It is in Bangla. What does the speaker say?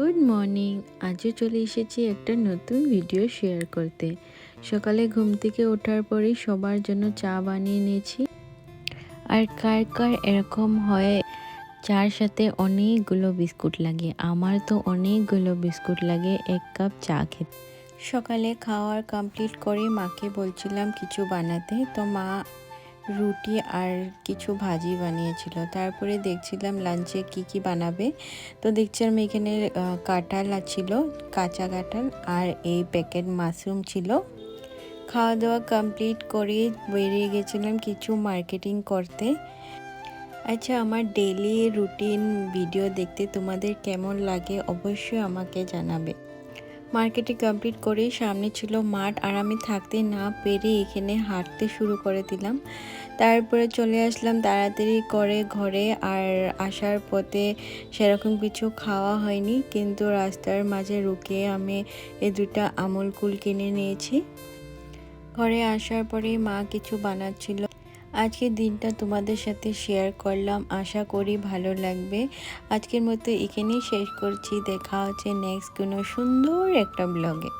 Good morning. আজও চলে এসেছি একটা নতুন ভিডিও শেয়ার করতে। সকালে ঘুম থেকে ওঠার পরেই সবার জন্য চা বানিয়ে নিয়েছি। আর কার কার এরকম হয় চার সাথে অনেকগুলো বিস্কুট লাগে? আমার তো অনেকগুলো বিস্কুট লাগে এক কাপ চা খেতে। সকালে খাওয়ার কমপ্লিট করে মাকে বলছিলাম কিছু বানাতে, তো মা রুটি আর কিছু ভাজি বানিয়েছিল। তারপরে দেখছিলাম লাঞ্চে কি বানাবে। তো দেখছিলাম এখানে কাঁঠাল ছিল, কাঁচা কাঁঠাল, আর এই প্যাকেট মাশরুম ছিল। খাওয়া দাওয়া কমপ্লিট করে বেরিয়ে গেছিলাম কিছু মার্কেটিং করতে। আচ্ছা, আমার ডেইলি রুটিন ভিডিও দেখতে তোমাদের কেমন লাগে অবশ্যই আমাকে জানাবে। মার্কেটিং কমপ্লিট করে সামনে ছিল মাঠ, আর আমি থাকতে না পেরে এখানে হাঁটতে শুরু করে দিলাম। তারপরে চলে আসলাম তাড়াতাড়ি করে ঘরে। আর আসার পথে সেরকম কিছু খাওয়া হয়নি, কিন্তু রাস্তার মাঝে রুকে আমি এই দুটা আমুল কুল কিনে নিয়েছি। ঘরে আসার পরে মা কিছু বানাচ্ছিল। আজকের দিনটা তোমাদের সাথে শেয়ার করলাম, আশা করি ভালো লাগবে। আজকের মতো এখানেই শেষ করছি। দেখা হচ্ছে নেক্সট কোনো সুন্দর একটা ব্লগে।